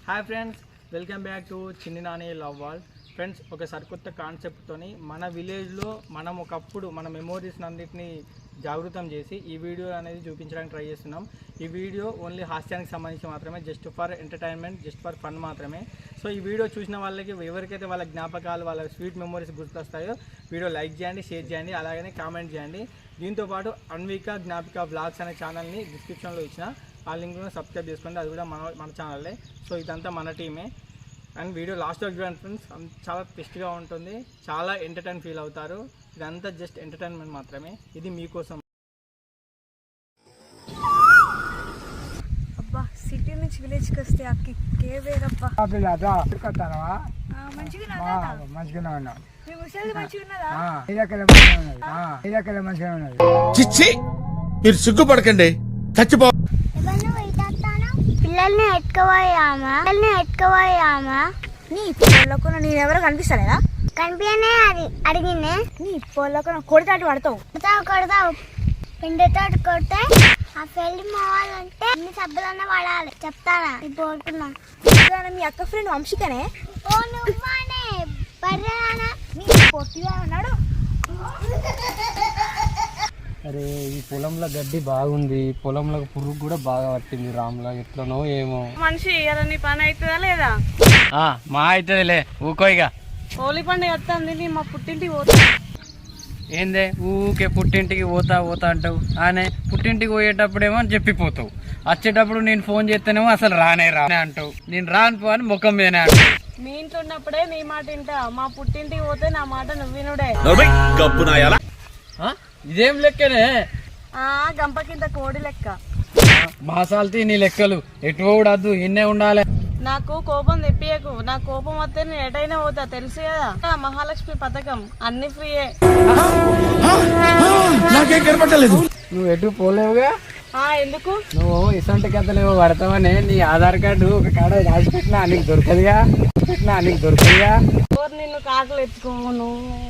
Hi friends, welcome back to చిన్ని Nani love world. Friends, ఒక సరికొత్త కాన్సెప్ట్తోని మన విలేజ్లో మనం ఒకప్పుడు మన మెమోరీస్ అన్నింటినీ జాగృతం చేసి ఈ వీడియో అనేది చూపించడానికి ట్రై చేస్తున్నాం. ఈ వీడియో ఓన్లీ హాస్యానికి సంబంధించి మాత్రమే, just for entertainment, just for fun మాత్రమే. సో ఈ వీడియో చూసిన వాళ్ళకి ఎవరికైతే వాళ్ళ జ్ఞాపకాలు, వాళ్ళ స్వీట్ మెమోరీస్ గుర్తొస్తాయో వీడియో లైక్ చేయండి, షేర్ చేయండి, అలాగనే కామెంట్ చేయండి. దీంతోపాటు అన్విక జ్ఞాపిక బ్లాగ్స్ అనే ఛానల్ని డిస్క్రిప్షన్లో ఇచ్చిన ఆ లింక్ను సబ్స్క్రైబ్ చేసుకోండి, అది కూడా మన ఛానల్లే. సో ఇదంతా మన టీమే. అండ్ వీడియో లాస్ట్ వరకు చూడండి ఫ్రెండ్స్, చాలా టెస్ట్గా ఉంటుంది, చాలా ఎంటర్టైన్ ఫీల్ అవుతారు. ఇదంతా జస్ట్ ఎంటర్టైన్మెంట్ మాత్రమే, ఇది మీకోసం. అబ్బా, సిటీ నుంచి విలేజ్కి వస్తే ఆ కిక్కే వేరబ్బా. మీరు సిగ్గుపడకండి, చచ్చిపో. పిల్లల్ని ఎత్తుకుపోయామా నీ పొలంలో నేనెవరో కనిపిస్తానేదా? కనిపించనే అడిగిందే. నీ పొలంలో కొడతాడు పడతావు కొడతావు పిండితో కొడితే ఆ పెళ్లి పోవాలంటే అన్ని సబ్బులన్నా పడాలి. చెప్తానా పోతున్నా. మీ అక్క ఫ్రెండ్ వంశికనే. ఓ నువ్వానే పర్యానా పొట్టిగా ఉన్నాడు. అరే, ఈ పొలంలో గడ్డి బాగుంది, పొలంలో పురుగు కూడా బాగా పట్టింది. రామ్లా ఎట్లనో ఏమో. మనిషి నీ పని అవుతుందా లేదా? మా అవుతుందిలే, ఊకోయిగా. హోలీ పండుగ వస్తుంది, మా పుట్టింటికి పోతా. ఏందే ఊకే పుట్టింటికి పోతా అంటావు? ఆనే పుట్టింటికి పోయేటప్పుడేమో అని చెప్పిపోతావు, వచ్చేటప్పుడు నేను ఫోన్ చేస్తేనేమో అసలు రానే అంటావు. నేను రాను పో అని ముఖం మీదనే అంటావు. మీ ఇంట్లో ఉన్నప్పుడే నీ మాట వింటా, మా పుట్టింటికి పోతే నా మాట నువ్వు వినుడే. ఇదేం లెక్కనే? గంప కింద కోడి లెక్క. మాసాలతీ నీ లెక్కలు ఎటు పోవడద్దు, ఇన్నే ఉండాలి. నాకు కోపం తెప్పియకు, నా కోపం వస్తే నేను ఎటైనా పోతా, తెలుసు కదా. మహాలక్ష్మి పథకం అన్ని ఫ్రీయే. నాకేం కనపడలేదు. నువ్వు ఎటు పోలేవుగా. ఎందుకు? నువ్వు ఇసంటి కథలు పడతావని నీ ఆధార్ కార్డు ఒక కాడ రాసి పెట్టినా నీకు దొరకదుగా. నిన్ను కాకులు ఎత్తుకోను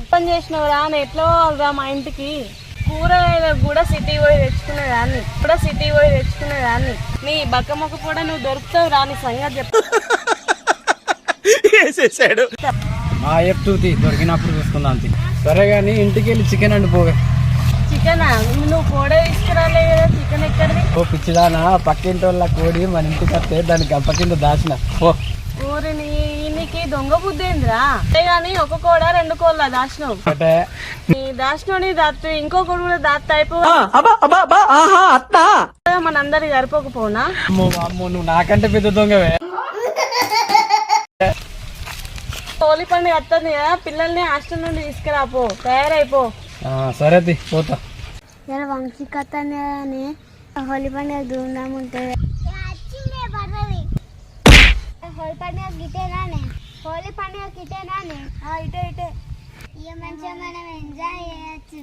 పని చేసినవురా. ఎట్లా రా మా ఇంటికి. కూరగాయలకు కూడా సిటీ పోయి తెచ్చుకునేదాన్ని. నీ బక్కమ్మకు కూడా నువ్వు దొరుకుతావు రా. నీ సంగతి చెప్తా. మా చెప్తూతి దొరికినప్పుడు చూసుకుందాం. సరే గానీ ఇంటికి వెళ్ళి చికెన్ వండిపోగా. చికెన్ నువ్వు కోడే తీసుకురాలే కదా, చికెన్ ఎక్కడిది? ఓ పిచ్చిదానా, పక్కింటి వాళ్ళ కోడి మన ఇంటికి వస్తే దాన్ని గంప కింద దాచిన. ఊరిని నీకు దొంగ బుద్ధి ఏందిరా? అంతే గాని ఒక కోడ రెండు కోళ్ళ దాచినావు. నీ దాచినోని దాచి ఇంకో కోడి కూడా దాచి అయిపో. మనందరికి సరిపోకపోనా? అమ్మో, నువ్వు నాకంటే పెద్ద దొంగవే. హోలీ పండుగ వస్తుంది కదా, పిల్లల్ని హాస్టల్ నుండి తీసుకురాపో, తయారైపో. సరే పోతా. వంశీకతనే హోలీ పండుగ ధూమ్ధాం ఉంటుంది. హోలీ పండుగ గిటేనానే. ఇటే ఇక మంచిగా మనం ఎంజాయ్ చేయొచ్చు.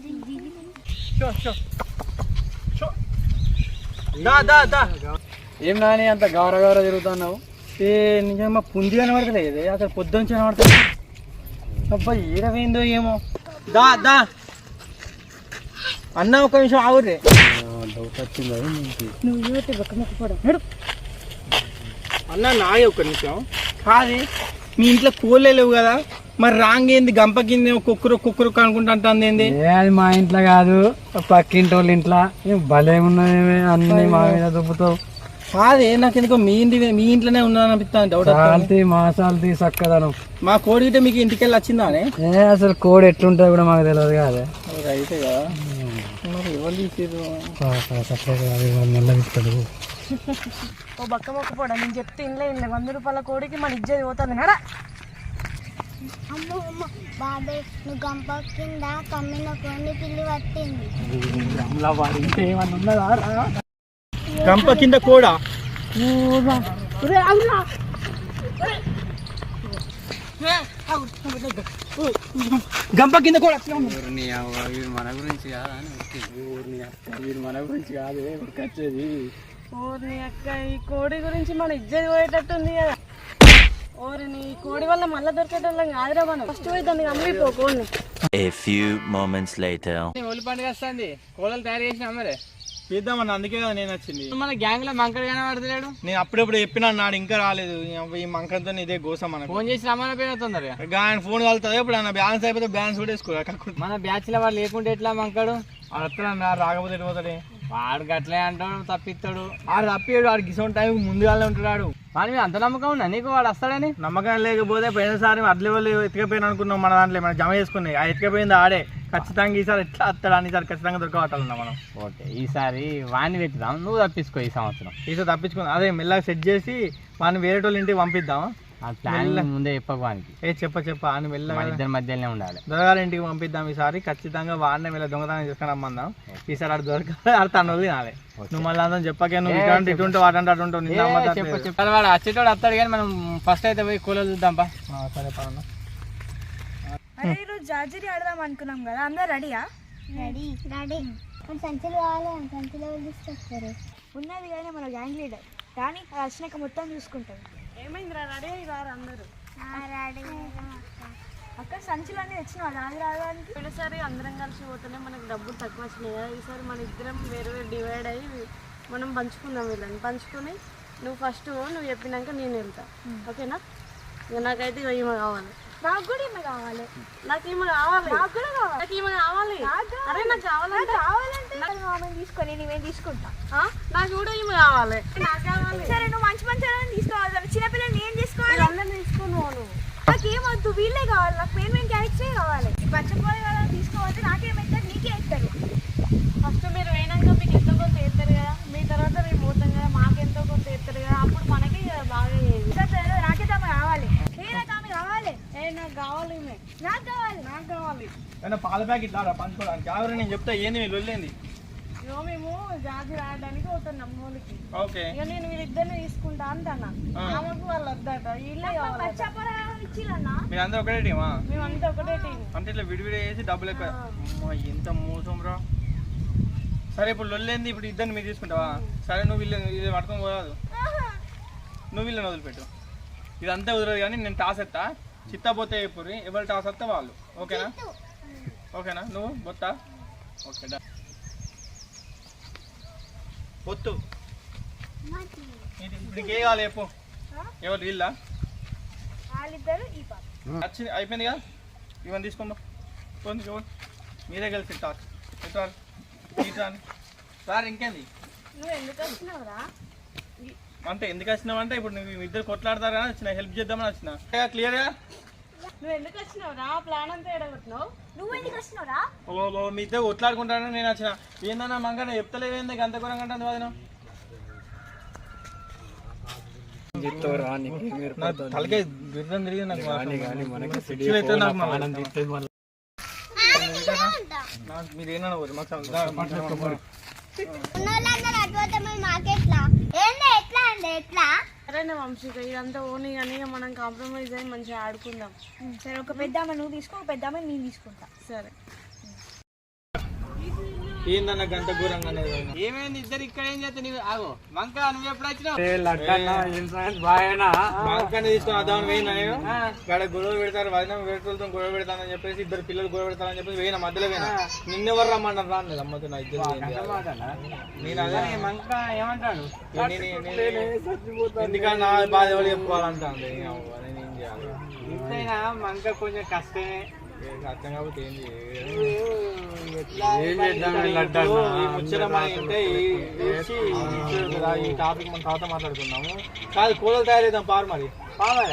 ఏం నాని అంత గౌరవ తిరుగుతున్నావు? నిజంగా పుంజి కనబడతలేదు, అసలు పొద్దున్న కనబడతలేదు. అబ్బా, ఏడవేందో ఏమో. దా అన్న ఒక నిమిషం ఆవురే. డౌట్ వచ్చిందా? అన్న నాయ ఒక్క నిమిషం. కాదు, మీ ఇంట్లో కోళ్ళే లేవు కదా, మరి రాంగ్ ఏంది? గంప కింద కుక్కరు అనుకుంటా అంటుంది ఏంది? అది మా ఇంట్లో కాదు, పక్కింటి వాళ్ళ ఇంట్లో. భలే ఉన్నది, అన్ని మా మీద దుబ్బుతావు. కాదే, నాకు ఎందుకో మీ ఇంట్లోనే ఉన్నాను అనిపిస్తాను. డౌట్. మాసాలతీ చక్కదనం. మా కోడి గిట్ట మీకు ఇంటికి వెళ్ళి వచ్చిందానే? అసలు కోడి ఎట్లుంటుంది కూడా మాకు తెలియదు కాదే. అయితే కదా, మరి ఎవరు తీసేది? మెల్లగిస్తాడు. ఓ బక్క మొక్క పోడా, నేను చెప్తే ఇంట్లో 100 రూపాయల కోడికి మన ఇజ్జది పోతుంది కదా. అమ్మ బాబాయ్, నువ్వు గంప కింద కమ్మిన కొన్ని పిల్లి పట్టింది. గంప కింద కోడా? గంప కింద కూడా మన గురించి కాదు వచ్చేది. ఓర్ని అక్క, ఈ కోడి గురించి మన ఇజ్జది పోయేటట్టుంది కదా. ఓరిని కోడి వల్ల మళ్ళీ దొరికేటోళ్ళం కాదురా మనం. ఫస్ట్ పోయి దాన్ని అమ్మిపో కోడిని. A few moments later. Holi పండుగ వస్తుంది, కోళ్ళలు తయారు చేసినా మరి. చేద్దామన్న, అందుకే కదా నేను వచ్చింది. మన గ్యాంగ్ లో మంకడు కనబడతలేడు. నేను అప్పుడెప్పుడు చెప్పినా నాడు ఇంకా రాలేదు. ఈ మంకంతో ఇదే గోసం మనకు. ఫోన్ చేసి రమ్మని పోయిన తొందరగా. ఆయన ఫోన్ కలుతుంది. ఇప్పుడు అన్న బ్యాలెన్స్ అయిపోతే బ్యాలెన్స్ కూడా వేసుకోవాలి. మన బ్యాచ్ లో వాడు లేకుంటే ఎట్లా మంకడు? అట్లా రాకపోతే ఎటుపోతాడే వాడు గట్లే అంటాడు, తప్పిస్తాడు. ఆడు తప్పిడు. ఆడికి ఇసం టైం ముందుగానే ఉంటాడు. వాడి మీద అంత నమ్మకం ఉన్నా నీకు వాడు వస్తాడని? నమ్మకం లేకపోతే పోయినసారి అడ్ల వాళ్ళు ఎత్తుకపోయిన అనుకున్నాం. మన దాంట్లో మనం జమ చేసుకున్నాయి. ఆ ఎత్తుకపోయింది ఆడే. ఖచ్చితంగా ఈసారి ఎట్లా వస్తాడు అని ఈసారి ఖచ్చితంగా దొరకబట్టాలన్నా మనం. ఓకే, ఈసారి వాడిని పెట్టుదాం, నువ్వు తప్పించుకో ఈ సంవత్సరం. ఈసారి తప్పించుకుని అదే మెల్లగా సెట్ చేసి వాడిని వేరే వాళ్ళ ఇంటికి పంపిద్దాం. ఆ ప్లాన్ ముందే చెప్పకు వానికి. చెప్ప అని మెల్లగా మన ఇద్దరి మధ్యలోనే ఉండాలి. దొరగారి ఇంటికి పంపిద్దాం. ఈసారి ఖచ్చితంగా వాడిని మెల్ల దొంగతనం చేసుకొని రమ్మందాం. ఈసారి ఆడు దొరకాలి. ఆడు తను తినాలి. నువ్వు మళ్ళీ అందరం చెప్పకే. నువ్వు ఇటువంటి ఇటుంటావు వాటంటే అటుంటావు. చెప్పాలి. వాడు వచ్చేటోడు వస్తాడు కానీ మనం ఫస్ట్ అయితే పోయి కూలలు చూద్దాంపా. సరే పదన్నా. అరే ఈరోజు జార్జరీ ఆడదాం అనుకున్నాం కదా, అందరు రెడీయా? రెడీ సంచులు కావాలి. సంచులు తీసుకొస్తారు. ఉన్నది కానీ మన గ్యాంగ్ లీడర్ కానీ అది వచ్చినాక మొత్తం చూసుకుంటాం. ఏమైందిరా, రెడీ అయ్యారు అందరూ? రెడీ అక్క సంచులన్నీ తెచ్చినావా రాజు రావడానికి? పోయినసారి అందరం కలిసి పోతేనే మనకు డబ్బులు తక్కువ వచ్చినాయి కదా, ఈసారి మన ఇద్దరం వేరు వేరు డివైడ్ అయ్యి మనం పంచుకుందాం. వీళ్ళని పంచుకొని నువ్వు ఫస్ట్ నువ్వు చెప్పినాక నేను వెళ్తా, ఓకేనా? ఇక నాకైతే ఇక ఈమె కావాలి. నాకు కూడా ఈమె కావాలి. నాకు ఈమె కావాలి. నాకు కూడా కావాలి. నాకు ఈమె కావాలి. అరే నాకు కావాలంటే ఆమె తీసుకొని నేనేం తీసుకుంటా. నాకు కూడా ఈమె కావాలి. నాకు కావాలి. సరే నువ్వు మంచి మంచి తీసుకోవాలి. చిన్నపిల్లలు నేను తీసుకోవాలి. అందరిని తీసుకున్నాను. నాకేమొద్దు, వీళ్ళే కావాలి. నాకు మెయిన్ క్యారెక్టరే కావాలి. పచ్చపోయి కదా తీసుకోవాలి. నాకేమైతే నీకే ఇస్తారు. ఫస్ట్ మీరు పోయినాక మీకు ఎంతో కొంత వేస్తారు కదా, మీ తర్వాత మేము పోతాం కదా, మాకెంతో కొంత వేస్తారు కదా, అప్పుడు మనకి బాగా అయ్యేది. నాకైతే ఆమె కావాలి. నాకు ఆమె కావాలి. నాకు కావాలి ఈమె. నాకు కావాలి. నాకు కావాలి. పాల ప్యాకెట్ లారా పంచుకోవడానికి. ఎవరు నేను చెప్తా ఏంది మీరు వెళ్ళింది. ఇగో మేము జాతి రాయడానికి పోతున్నాం మూలకి. ఓకే, ఇక నేను వీళ్ళిద్దరిని తీసుకుంటా అంటన్నా. ఆమెకు వాళ్ళు వద్దట, వీళ్ళే కావాలి. పచ్చపొరం ఇచ్చిరన్నా. మీరు అందరూ ఒకటే టీమా? మేమంతా ఒకటే టీం. అంటే ఇట్లా విడివిడి వేసి డబ్బులు ఎక్కువ. అమ్మా, ఎంత మోసం రా. సరే ఇప్పుడు లొల్లేంది, ఇప్పుడు ఇద్దరిని మీరు తీసుకుంటావా? సరే నువ్వు ఇది పట్టుకొని పోరాదు. నువ్వు వీళ్ళని వదిలిపెట్టు. ఇదంతా వదలదు కానీ నేను టాస్ ఎత్తా. చిత్తపోతే ఇప్పుడు ఎవరు టాస్ వస్తే వాళ్ళు. ఓకేనా? ఓకేనా? నువ్వు బొత్తా. ఓకే డా బొత్తు. ఇప్పుడు ఏ కావాలి చెప్పు. ఎవరు వీళ్ళ? వాళ్ళిద్దరు ఈ పాప. వచ్చింది అయిపోయింది కదా. ఇవన్నీ తీసుకోమ్మా. మీరే కలిసి టాస్ ఎట్లా సార్ ఇంకేంది. నువ్వు ఎందుకు వచ్చినావురా? అంటే ఎందుకు వచ్చినావంటే ఇప్పుడు నువ్వు ఇద్దరు కొట్లాడతారా వచ్చిన హెల్ప్ చేద్దామని వచ్చిన. క్లియర్గా నువ్వు ఎందుకు వచ్చినావురా? ప్లాన్ అంతా ఎడగొట్టినావు. నువ్వు ఎందుకు వస్తున్నావురా? ఓ మీ ఇద్దరు కొట్లాడుకుంటానని నేను వచ్చిన. ఏందన్నా మంగన చెప్తలేవేంది అంత కూరంగా అంటే వదిన. తలకే గిర్రం తిరిగి మీరేనా సరేనా వంశిక, ఇదంతా ఓనీ కానీ మనం కాంప్రమైజ్ అయ్యి మంచిగా ఆడుకుందాం. సరే ఒక పెద్దామె నువ్వు తీసుకో, ఒక పెద్దామె నేను తీసుకుంటా. సరే. ఏందన్న గంట ఘోరంగా ఏమైంది ఇద్దరు ఇక్కడ ఏం చేస్తా? నీవు ఆగో మంక, నువ్వు ఎప్పుడు వచ్చినావు? మంకాన్ని తీసుకొని వద్దామని వేయినా నేను. గడ గొడవ పెడతారు వదిన వేటులతో గొడవ పెడతానని చెప్పేసి ఇద్దరు పిల్లలు గొడవ పెడతానని చెప్పేసి వేయిన మధ్యలో వేయినా. నిన్నెవరు రమ్మన్నారు రాలేదు అమ్మతో నా ఇద్దరు. నేను అదే మంక ఏమంటాడు? ఎందుకంటే నా బాధ ఎవరు చెప్పుకోవాలంటాను. నేను ఏం చేయాలి? ఇంతైనా మంక కొంచెం కష్టమే. అర్థం కాకపోతే ఏం ఈ టాపిక్ మనం తర్వాత మాట్లాడుకుందాము. కాదు కూలలు తయారైద్దాం పారు మరి.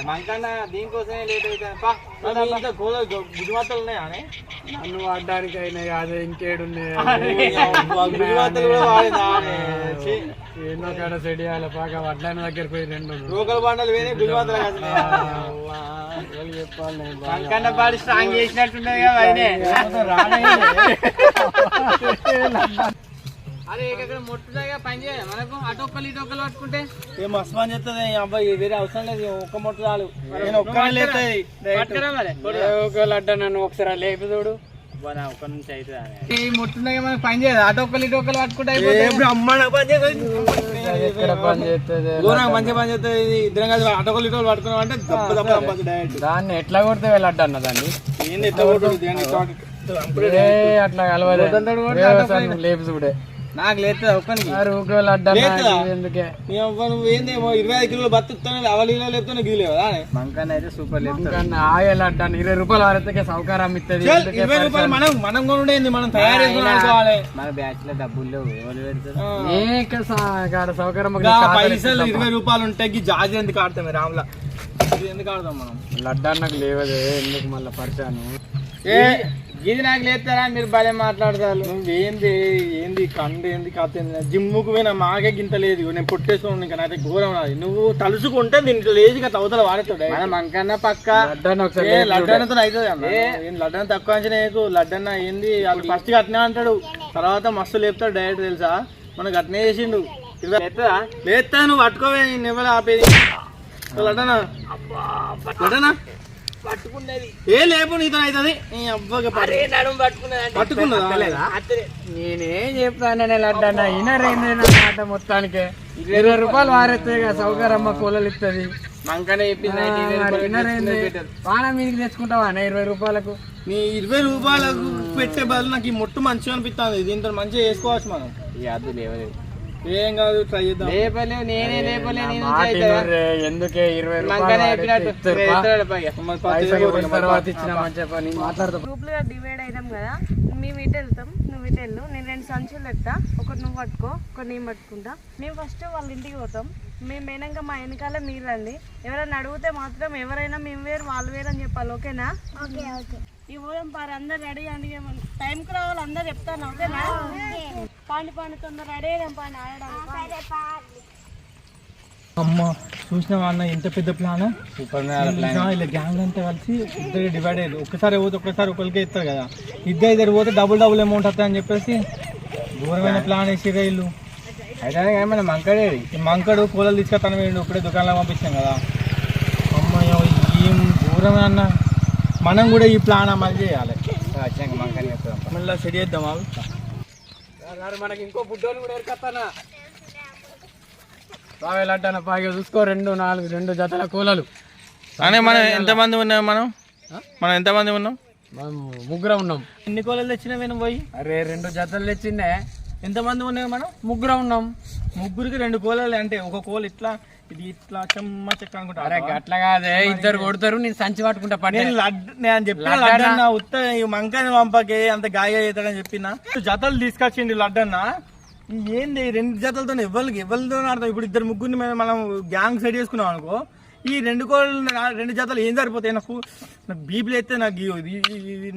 మంకన్న దీనికోసమే లేట్ అవుతుంది. కూలలు గుజుమాతలు ఉన్నాయా? నన్ను ఆడడానికి అయినా అదే ఇంకేడున్నాయి. గుజుమాతలు కూడా వాడిందా? ఎన్నో కాడ సెట్ చేయాలి. బాగా వడ్లాయన దగ్గర పోయి రెండు లోకల్ బండలు వేరే గుజుమాతలు చెప్పాలి. మంకన్న బాడీ స్ట్రాంగ్ చేసినట్టున్నది కదా. అరే ఇక్కడ మొట్టుగా పని చేయాలి మనకు. అటొక్కలు ఇటొక్కలు పట్టుకుంటే ఏ మస్తు పని చేస్తుంది అబ్బాయి. వేరే అవసరం లేదు. ఒక్క మొట్టు చాలు. నేను ఒక్క లడ్డా నన్ను ఒకసారి లేపి చూడు. ఒక్క నుంచి అయితే ఈ మొట్టుగా మనకు పని చేయదు. అటొక్కలు ఇటొక్కలు పట్టుకుంటే అమ్మ పని చేస్తుంది. మంచిగా పని చేస్తుంది. ఇద్దరం కలిసి అటొక్కలు ఇటోలు పట్టుకున్నాం అంటే దాన్ని ఎట్లా కొడితే వెళ్ళడ్డా అన్న దాన్ని. ఏంది ఎట్లా కొడుతుంది అట్లా కలవలేదు లేపి చూడే. నాకు లేదు ఒక్కనికి ఊకే లడ్డన్న లేదురా. ఎందుకే నువ్వు ఏందేమో 25 కిలోలు బతుకుతాను అవలీలో లేపుతాను గిది లేదా మంకన్న అయితే సూపర్ లేదు ఆగే లడ్డన్న 20 రూపాయలు వారైతే సౌకర్యం ఇస్తుంది 20 రూపాయలు మనం కొనుడేంది మనం తయారు చేసుకోవాలి మన బ్యాచ్ లో డబ్బులు లేవు ఎవరు పెడతారు సౌకర్యం పైసలు 20 రూపాయలు ఉంటాయి జాజి ఎందుకు ఆడతాం రాములా ఇది ఎందుకు ఆడతాం మనం లడ్డన్నకు లేవదే ఎందుకు మళ్ళీ పరిచాను ఇది నాకు లేస్తారా మీరు భలే మాట్లాడతారు ఏంది ఏంది కండు ఏంది కథ జిమ్ముకు పోయినా మాకే గింత లేదు నేను పుట్టేసుకోను ఇంకా నాకైతే ఘోరం అది నువ్వు తలుసుకుంటే దీంట్లో లేజిగా తవతల వాడతాడు మంకన్న పక్క లడ్డన్నతో అవుతుంది ఏం లడ్డన్న తక్కువ అంచనా వేయకు లడ్డన్న ఏంది వాళ్ళు ఫస్ట్ అట్నే అంటాడు తర్వాత మస్తు లేపుతాడు డైరెక్ట్ తెలుసా మనకు అట్నే చేసిండు లేస్తా నువ్వు పట్టుకోవే నేను ఎవరు ఆపేది లడ్డన్న లడ్డన్న పట్టుకున్నది ఏ లేపు నీతో అవుతుంది పట్టుకున్నదా నేనేం చెప్తానే లడ్డన్న ఇనరేంద్ర మాట మొత్తానికి 20 రూపాయలు వారేస్తే సౌకర్యమ్మ కూలలు ఇస్తుంది మంకనే చెప్పింది వాన మీదకి తెచ్చుకుంటావా 20 రూపాయలకు నీ 20 రూపాయలకు పెట్టే బదులు నాకు ఈ మొట్టు మంచిగా అనిపిస్తుంది దీంతో మంచిగా చేసుకోవచ్చు మనం ఈ అద్దు లేవలేదు ఏం కాదు ట్రై చేద్దాం లేపలేవు నేనే లేపలేవు ఎందుకే 20 గ్రూప్ లో డివైడ్ అయినాం కదా మేము ఇటు వెళ్తాం నువ్వు ఇటు వెళ్ళు నేను 2 సంచులు ఎత్తా ఒకటి నువ్వు పట్టుకో ఒకటి నేను పట్టుకుంటా మేము ఫస్ట్ వాళ్ళ ఇంటికి పోతాం మేము పోయినాక మా వెనకాల మీరు రండి ఎవరైనా అడిగితే మాత్రం ఎవరైనా మేము వేరు వాళ్ళు వేరు అని చెప్పాలి ఓకేనా ఓకే ఓకే ఈ పోదాం పారు అందరు రెడీ అండి టైంకి రావాలి అందరు చెప్తాను ఓకేనా పాండి తొందర రెడీ అయ్యాం పాండి ఆడడానికి అమ్మ చూసినావా అన్న ఎంత పెద్ద ప్లాన్ ఇలా గ్యాంగ్ అంతా కలిసి ఇద్దరు డివైడ్ అయ్యారు ఒక్కసారి పోతే ఒక్కసారి ఒకరికి ఇస్తారు కదా ఇద్దరు పోతే డబుల్ అమౌంట్ వస్తాయి అని చెప్పేసి ఘోరమైన ప్లాన్ వేసిరా ఇల్లు అయితే మన మంకడేది మంకడు కూలలు తీసుకొస్తాను వేయండి ఇప్పుడే దుకాణంలో పంపించాం కదా అమ్మాయి ఏం ఘోరమే అన్న మనం కూడా ఈ ప్లాన్ అమలు చేయాలి వచ్చాక మంకని చెప్తాం మళ్ళీ సెట్ చేద్దాం మనకి ఇంకో బుడ్డోని కూడా ఎరకత్తానా బాగా లడ్డన బాగా చూసుకో 2 జతల కూలలు అనే మనం ఎంతమంది ఉన్నాం మనం ఎంతమంది ఉన్నాం మనం ముగ్గురం ఉన్నాం ఎన్ని కూలలు తెచ్చినా నేను పోయి అరే 2 జతలు తెచ్చిండే ఎంతమంది ఉన్నాయి మనం ముగ్గురం ఉన్నాం ముగ్గురికి 2 కోలలు అంటే ఒక కోలు ఇట్లా ఇది ఇట్లా చెమ్మ చెక్క అనుకుంటా అరే అట్లా కాదే ఇద్దరు కొడతారు నేను సంచి పట్టుకుంటా నేను చెప్పిన ఉత్త ఈ మంకాని పంపకే అంత గాయ అవుతాడని చెప్పిన జతలు తీసుకొచ్చిండి లడ్డన్న ఏంది 2 జతలతో ఎవరితో ఆడతాం ఇప్పుడు 2 ముగ్గురిని మనం గ్యాంగ్ సెట్ చేసుకున్నాం అనుకో ఈ 2 కోళ్ళు 2 జతలు ఏం సరిపోతాయి నాకు బీపీలు అయితే నాకు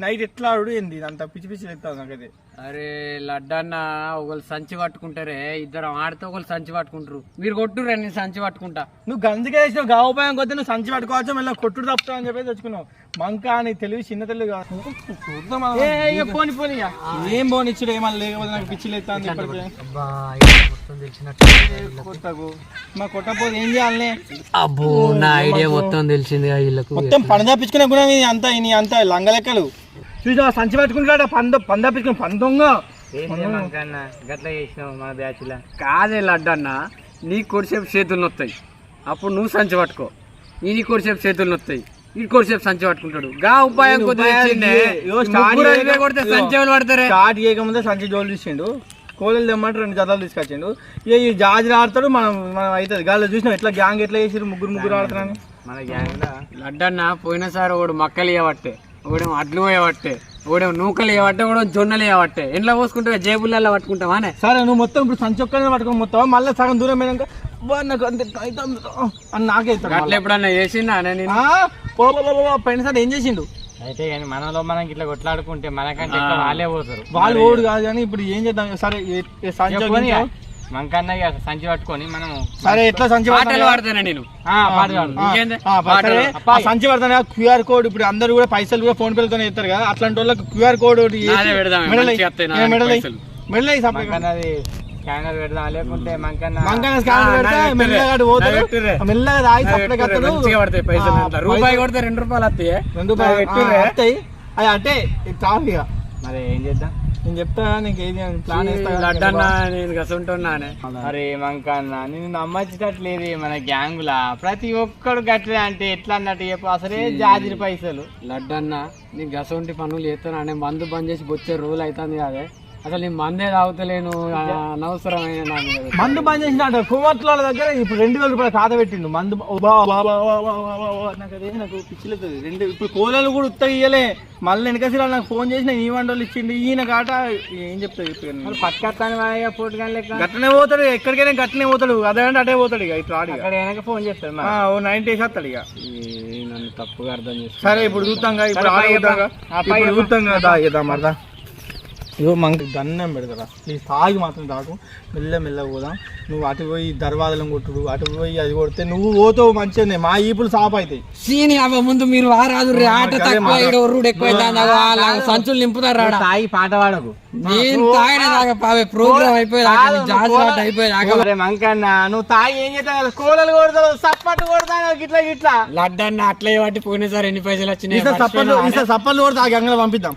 నైట్ ఎట్లా ఆడు ఏంది అంత పిచ్చి పిచ్చి ఎత్తాను నాకైతే అరే లడ్డన్న ఒకళ్ళు సంచి పట్టుకుంటారే ఇద్దరు ఆడితే ఒకళ్ళు సంచి పట్టుకుంటారు మీరు కొట్టురే నేను సంచి పట్టుకుంటా నువ్వు గంజకే వేసినావు గావపాయం కొద్ది నువ్వు సంచి పట్టుకోవచ్చు మళ్ళీ కొట్టుడు తప్పుతావు అని చెప్పేసి తెచ్చుకున్నావు మంక అని తెలివి చిన్న తెలివి కాదు పోని పోని ఏం పోని ఇచ్చుడు ఏమన్నా లేకపోతే నాకు పిచ్చి లేస్తాను మా కొట్టపోతే ఏం చేయాలి అబ్బో నా ఐడియా మొత్తం తెలిసింది మొత్తం పని తప్పించుకునే కూడా అంత లంగలెక్కలు చూసా సంచి పట్టుకుంటాడ పందప్పించుకుని పందొంగ గట్లా చేసినావు మన బ్యాచ్ లా కాదే లడ్డన్న నీకు కొద్దిసేపు చేతులు నొత్తాయి అప్పుడు నువ్వు సంచి పట్టుకో ఈ కొద్దిసేపు చేతులు నొత్తాయి ఈ కొద్దిసేపు సంచి పట్టుకుంటాడు గా ఉపాయం సంచి పడతారే స్టార్ట్ చేయకముందే సంచి జోలు తీసిండు కోళ్ళు తెమ్మంటే 2 జతలు తీసుకొచ్చిండు ఇక ఈ జాజీలు ఆడతాడు మనం అవుతుంది గాలి చూసినాం ఎట్లా గ్యాంగ్ ఎట్లా చేసారు ముగ్గురు ఆడుతున్నాను మన గ్యాంగ్ లడ్డన్న పోయినసారి ఒకడు మక్కలు ఇవ్వబట్టే ఒకడేమో అడ్లు వేయబట్టే ఒకడేమో నూకలు వేయబట్టే ఒకడేమో జొన్నలు వేయబట్టే ఎండ్లో పోసుకుంటే జేబులలో పట్టుకుంటావా సరే నువ్వు మొత్తం ఇప్పుడు సంచి ఒక్కనే పట్టుకుని మొత్తం మళ్ళీ సగం దూరం పోయినాక నాకు అంతే అని నాకే అట్లా ఎప్పుడన్నా చేసిందా పోయినసారి ఏం చేసిండు అయితే కానీ మనలో మనం ఇట్లా కొట్లాడుకుంటే మనకంటే వాళ్ళే పోతారు వాళ్ళు ఓడు కాదు కానీ ఇప్పుడు ఏం చేద్దాం సరే మంకన్న సంచి పట్టుకొని మనం సరే ఎట్లా సంచి పడతాను నేను సంచి పడతాను క్యూఆర్ కోడ్ ఇప్పుడు అందరూ కూడా పైసలు కూడా ఫోన్ పేలతో ఇస్తారు కదా అట్లాంటి వాళ్ళకి క్యూఆర్ కోడ్ స్కానర్ పెడదాం లేకుంటే రూపాయి కొడితే 2 రూపాయలు వస్తాయి అది అంటే ట్రాఫిక్ మరి ఏం చేద్దాం నేను చెప్తా నీకు ఏది ప్లాన్ లడ్డన్నా నేను గసుంటున్నానే అరే మంకన్న నేను నమ్మచ్చేటట్లేదు మన గ్యాంగ్ లా ప్రతి ఒక్కడు గట్లే అంటే ఎట్లా అన్నట్టు చెప్పు అసలే జాజిరి పైసలు లడ్డన్నా నేను గసంటి పనులు చేస్తాను మందు బంద్ చేసి వచ్చే రోజులు అవుతుంది కాదే అసలు నేను మందే తాగుతలేను అనవసరమైన నా మీద పెట్టు. మందు బంద్ చేసిన కుమార్తెల దగ్గర ఇప్పుడు 2000 రూపాయలు ఖాతా పెట్టిండు మందు. నాకు పిచ్చిలేదు రెండు. ఇప్పుడు కోలలు కూడా ఉత్త ఇయ్యలే, మళ్ళీ వెనకసిరా నాకు ఫోన్ చేసిన ఈ వంటలు ఇచ్చిండు ఈయన కాట. ఏం చెప్తాడు పట్టుకొస్తాను పోటీ కానీ లెక్క గట్టనే పోతాడు, ఎక్కడికైనా గట్టనే పోతాడు, అదే అంటే అటే పోతాడు. ఇక ఇట్లా అక్కడ వెనక ఫోన్ చేస్తాడు 90 వేసేస్తాడు. ఇక నన్ను తప్పుగా అర్థం చేస్తాను. సరే ఇప్పుడు చూద్దాం, ఇప్పుడు చూద్దాం కదా మరదా. ఇగో మనకి దండం పెడతారా ప్లీజ్, తాగి మాత్రం తాగు, మెల్ల పోదాం. నువ్వు అటు పోయి దర్వాజలను కొట్టుడు, అటు పోయి అది కొడితే నువ్వు పోతావు మంచిగానే, మా ఈపులు సాప్ అవుతాయి. సీని అవ్వ ముందు మీరు వారాదు ఆట తక్కువ ఎక్కువ సంచులు నింపుతారు. తాగి పాట పాడకు, నేను తాగిన పావే ప్రోగ్రామ్ అయిపోయి మంకన్నా నువ్వు తాగి ఏం చేస్తావు? కోలలు కొడతావు, సప్పట్లు కొడతావు, గిట్లా గిట్లా లడ్డన్న అట్లే పట్టి పోయినసారి ఎన్ని పైసలు వచ్చినాయి. సప్పట్లు కొడతా గంగలో పంపిద్దాం.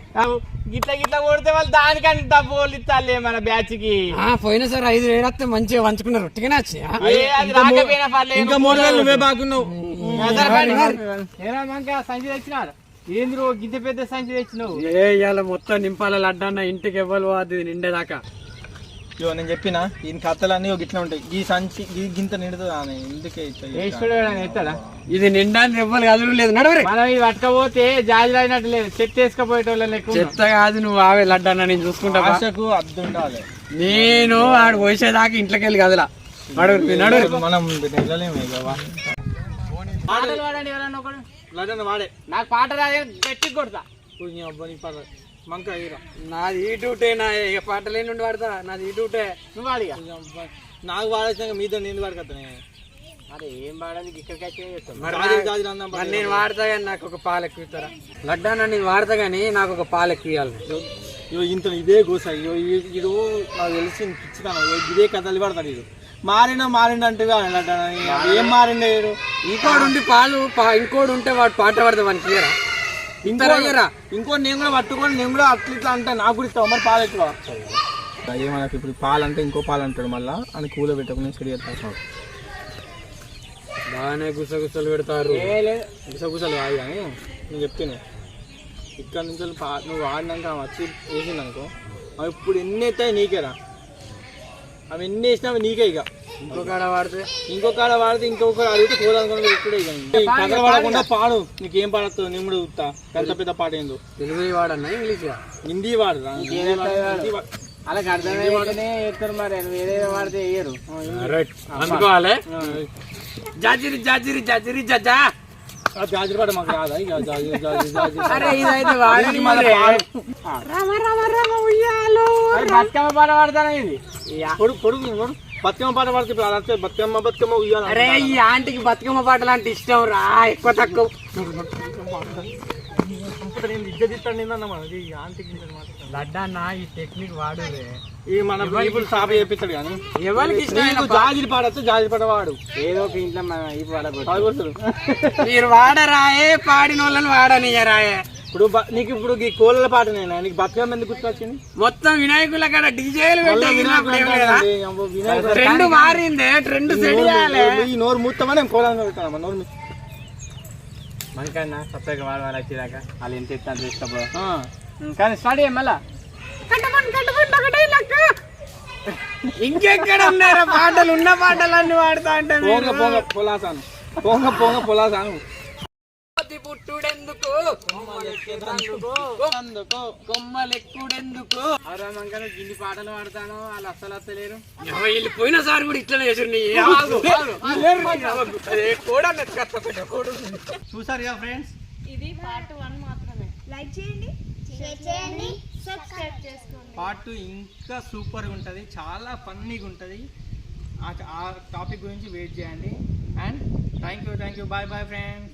గిట్లా గిట్లా కొడితే వాళ్ళు దానికంటే డబ్బు ఇస్తాలే మన బ్యాచ్ కి. పోయినసారి 5,000 వస్తే మంచిగా పంచుకున్నారు, ఒట్టిగానే వచ్చి ఇంకా 3,000 నువ్వే బాగున్నావు. సంచి తెచ్చినారు ఏంది గిద్ద పెద్ద సంచి తెచ్చినావు? ఇవాళ మొత్తం నింపాల లడ్డన్న ఇంటికి ఇవ్వాలి అది నిండేదాకా. ఇగో నేను చెప్పిన ఈయన కథలన్నీ గిట్లా ఉంటాయి. ఈ సంచి గింత నిండుతుంది ఎందుకే ఎత్తాడా? ఇది నిండానికి ఇవ్వాలి కదులు లేదు నడవరే. మనం ఇది పట్టకపోతే జాజి అయినట్టు లేదు, చెత్త వేసుకపోయేటోళ్ళ చెత్త కాదు నువ్వు ఆవే లడ్డన్న నేను చూసుకుంటా. ఆశకు అద్దు ఉండాలి. నేను ఆడు పోసేదాకా ఇంట్లోకి వెళ్ళి కదలా నడువు. మనం వెళ్ళలేము. పాటలు వాడండి ఎవరన్నా ఒకడు. లడ్డన్న వాడే. నాకు పాట రాదే గట్టి కొడతా. మంక నాది ఈ డ్యూటేనా, ఇక పాటలే నుండి వాడతా. నాది ఈ డ్యూటే. నువ్వు వాడిగా నాకు వాడేసినాక మీతో నేను వాడుకొస్తాను. అరే ఏం వాడడానికి ఇక్కడికి వచ్చి నేను వాడతా కానీ నాకు ఒక పాలు ఎక్కువ ఇస్తారా? లడ్డాన నేను వాడతా కానీ నాకు ఒక పాలు ఎక్కువ ఇవ్వాలి. ఇంత ఇదే గోస. ఇది నాకు తెలిసి ఇచ్చినాను ఇదే కథలు పడతాడు. ఇది మారిండు అంటే ఏం మారిండే. ఇంకోటి ఉండి పాలు ఇంకోటి ఉంటే వాడు పాట పడతా వానికి ఇయ్యరా? ఇంకో నేను కూడా పట్టుకొని నేను కూడా అట్లా ఇట్లా అంటే నాకు కూడా ఇస్తావు మరి పాలు ఎక్కువ. ఏమన్నా ఇప్పుడు పాలు అంటే ఇంకో పాలు అంటాడు మళ్ళీ అని కూల పెట్టుకుని చెడి చేస్తాడు. బాగానే గుసగుసలు పెడతారు. గుసగుసలు కాదు కానీ నేను చెప్తాను ఇక్కడ నుంచి నువ్వు ఆడినాక వచ్చి వేసిందనుకో అవి ఇప్పుడు ఎన్ని అవుతాయి నీకేరా. అవి ఎన్ని వేసినా నీకే. ఇక ఇంకొకడ వాడితే ఇంకొకరు అడిగితే కోదాలనుకున్నది ఇక్కడే. ఇక కథ వాడకుండా పాడు, నీకేం పాడతావు? నేను కూడా చూస్తా. పెద్ద పెద్ద పాట ఏందో తెలుగు వాడన్నా ఇంగ్లీష్ హిందీ వాడరా? అలా అర్థమైతేనే ఎత్తారు, మరి వేరే వాడితే వేయరు. అందుకోవాలి. జాజిరి జాజిరి జాజిరి జజా జాజిరి పాట మాకు రాదా? బతుకమ్మ పాట పాడతానా? ఇది పొడుగు బతుకమ్మ పాట పాడితే బతుకమ్మ ఉయ్యాలి. అరే ఈ ఆంటీకి బతుకమ్మ పాటలు అంటే ఇష్టం రా, ఎక్కువ తక్కువ. లడ్డన్న ఈ టెక్నిక్ వాడు మన పీపుల్ సాప చేపిస్తాడు కానీ ఎవరికి జాజిరి పాడచ్చు. జాజిరి పాట వాడు ఏదో ఒక ఇంట్లో మన మీరు వాడరాయే, పాడిన వాళ్ళని వాడనియరాయే. ఇప్పుడు నీకు ఇప్పుడు ఈ కోళ్ళ పాటనేనా నీకు బతుకమ్మ ఎందుకు గుర్తొచ్చింది? మొత్తం వినాయకుల కాడ డీజేలు ట్రెండ్ మారిందే, ట్రెండ్ సెట్ చేయాలి. ఈ నోరు మూస్తామని కోళ్ళని పెడతాను. నోరు మనకన్నా సపరేట్గా వాడవాలి వచ్చేదాకా వాళ్ళు ఎంత ఎత్తాను తీసుకోబో. కానీ స్టార్ట్ చేయ మళ్ళా. ఇంకెక్కడ ఉన్నారా పాటలు? ఉన్న పాటలన్నీ వాడతా అంటే పొలాసాను పుట్టుడెందుకు కొమ్మలెక్కుడెందుకు? గిన్ని పాటలు పాడతాను వాళ్ళు అస్సలు వస్తలేరు. వీళ్ళు పోయినసారి కూడా ఇట్లనే చేసారు. చూసారు కదా ఫ్రెండ్స్, ఇది పార్ట్ 1 మాత్రమే. లైక్ చేయండి, షేర్ చేయండి, సబ్స్క్రైబ్ చేసుకోండి. పార్ట్ 2 ఇంకా సూపర్గా ఉంటుంది, చాలా ఫన్నీగా ఉంటుంది. ఆ టాపిక్ గురించి వెయిట్ చేయండి. And thank you. Bye friends.